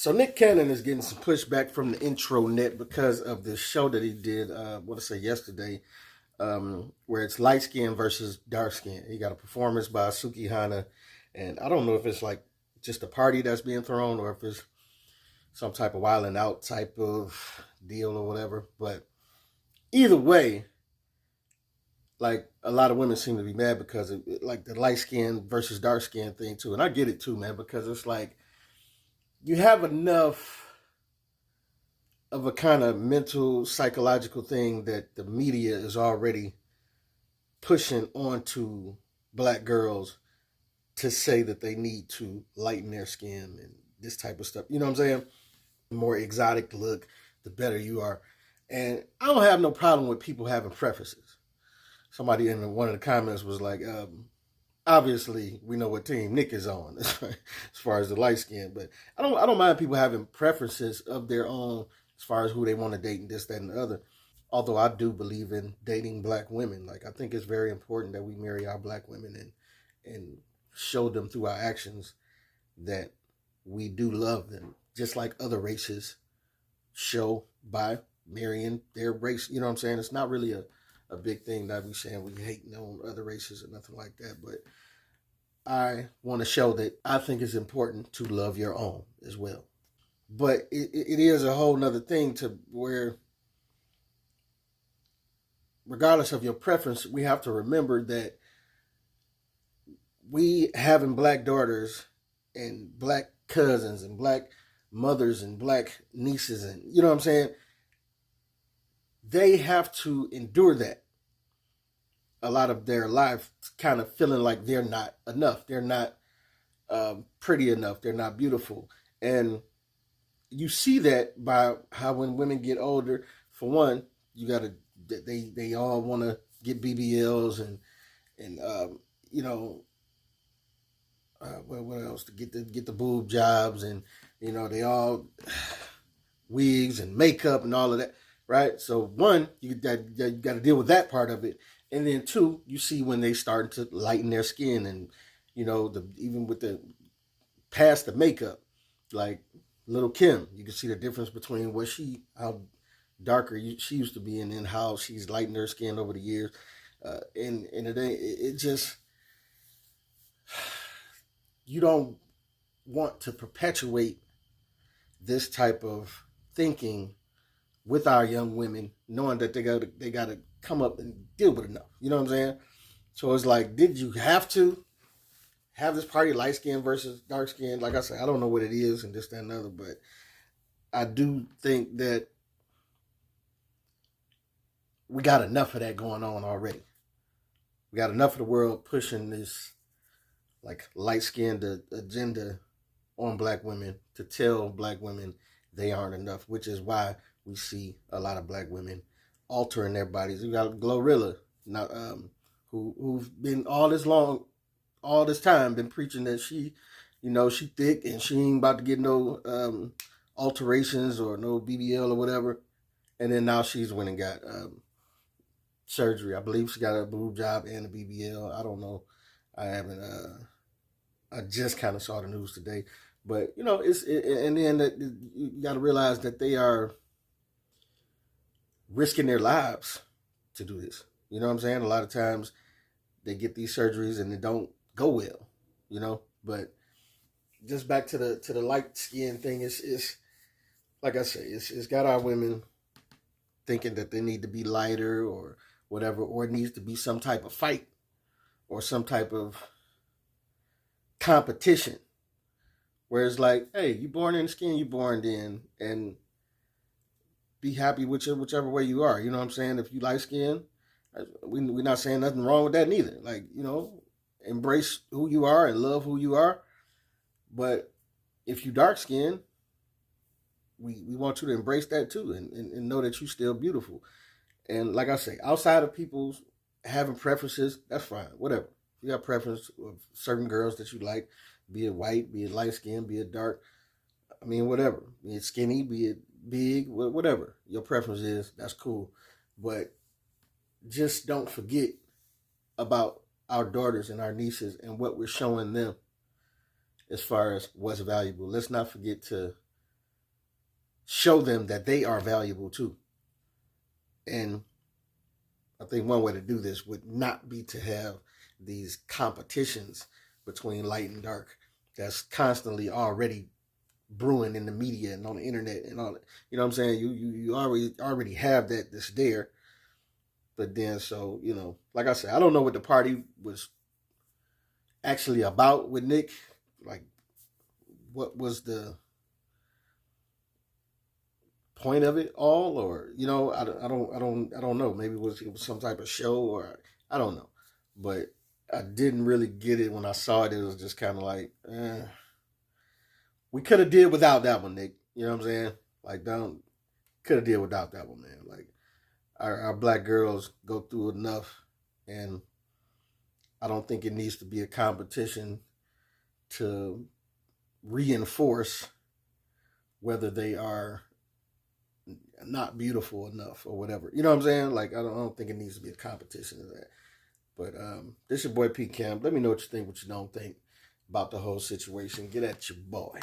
So Nick Cannon is getting some pushback from the intro net because of this show that he did, what I say yesterday, where it's light skin versus dark skin. He got a performance by Suki Hana, and I don't know if it's like just a party that's being thrown or if it's some type of wild and out type of deal or whatever. But either way, like a lot of women seem to be mad because of like the light skin versus dark skin thing too, and I get it too, man, because it's like you have enough of a kind of mental psychological thing that the media is already pushing onto black girls to say that they need to lighten their skin and this type of stuff. You know what I'm saying? The more exotic look, the better you are. And I don't have no problem with people having preferences. Somebody in one of the comments was like, obviously we know what team Nick is on as far as the light skin, but I don't mind people having preferences of their own as far as who they want to date and this, that, and the other. Although I do believe in dating black women. Like I think it's very important that we marry our black women and show them through our actions that we do love them, just like other races show by marrying their race. You know what I'm saying? It's not really a big thing that we saying we hate on other races or nothing like that, but I want to show that I think it's important to love your own as well. But it is a whole nother thing to where, regardless of your preference, we have to remember that we having black daughters and black cousins and black mothers and black nieces, and you know what I'm saying, they have to endure that a lot of their life, kind of feeling like they're not enough, they're not pretty enough, they're not beautiful. And you see that by how when women get older, for one, you gotta they all want to get BBLs and you know, what else, to get the boob jobs, and you know they all wigs and makeup and all of that, right? So one, you got to deal with that part of it, and then two, you see when they start to lighten their skin, and you know even with the past the makeup, like Little Kim, you can see the difference between how darker she used to be, and then how she's lightened her skin over the years. And it just, you don't want to perpetuate this type of thinking with our young women, knowing that they gotta come up and deal with enough. You know what I'm saying? So it's like, did you have to have this party light skin versus dark skin? Like I said, I don't know what it is and this, that, and the other, but I do think that we got enough of that going on already. We got enough of the world pushing this like light-skinned agenda on black women to tell black women they aren't enough, which is why we see a lot of black women altering their bodies. We got Glorilla, now, who've been all this time been preaching that she thick and she ain't about to get no alterations or no BBL or whatever, and then now she's went and got surgery. I believe she got a boob job and a BBL. I don't know. I haven't. I just kind of saw the news today, but you know, and then you got to realize that they are risking their lives to do this. You know what I'm saying? A lot of times they get these surgeries and they don't go well. You know, but just back to the light skin thing. It's like I say, it's got our women thinking that they need to be lighter or whatever, or it needs to be some type of fight or some type of competition, where it's like, hey, you born in the skin you born in, and be happy with whichever way you are. You know what I'm saying? If you light skin, we're not saying nothing wrong with that neither. Like, you know, embrace who you are and love who you are. But if you dark skin, we want you to embrace that too, and know that you're still beautiful. And like I say, outside of people having preferences, that's fine. Whatever. You got preference of certain girls that you like, be it white, be it light skin, be it dark. I mean, whatever. Be it skinny, be it big, whatever your preference is, that's cool. But just don't forget about our daughters and our nieces and what we're showing them as far as what's valuable. Let's not forget to show them that they are valuable too. And I think one way to do this would not be to have these competitions between light and dark that's constantly already brewing in the media and on the internet and all that. You know what I'm saying? You already have that that's there. But then, so, you know, like I said, I don't know what the party was actually about with Nick. Like, what was the point of it all? Or, you know, I don't know. Maybe it was some type of show, or I don't know. But I didn't really get it when I saw it. It was just kind of like, we could have did without that one, Nick. You know what I'm saying? Like, don't could have did without that one, man. Like, our black girls go through enough, and I don't think it needs to be a competition to reinforce whether they are not beautiful enough or whatever. You know what I'm saying? Like, I don't think it needs to be a competition of that. But this your boy P Camp. Let me know what you think, what you don't think about the whole situation. Get at your boy.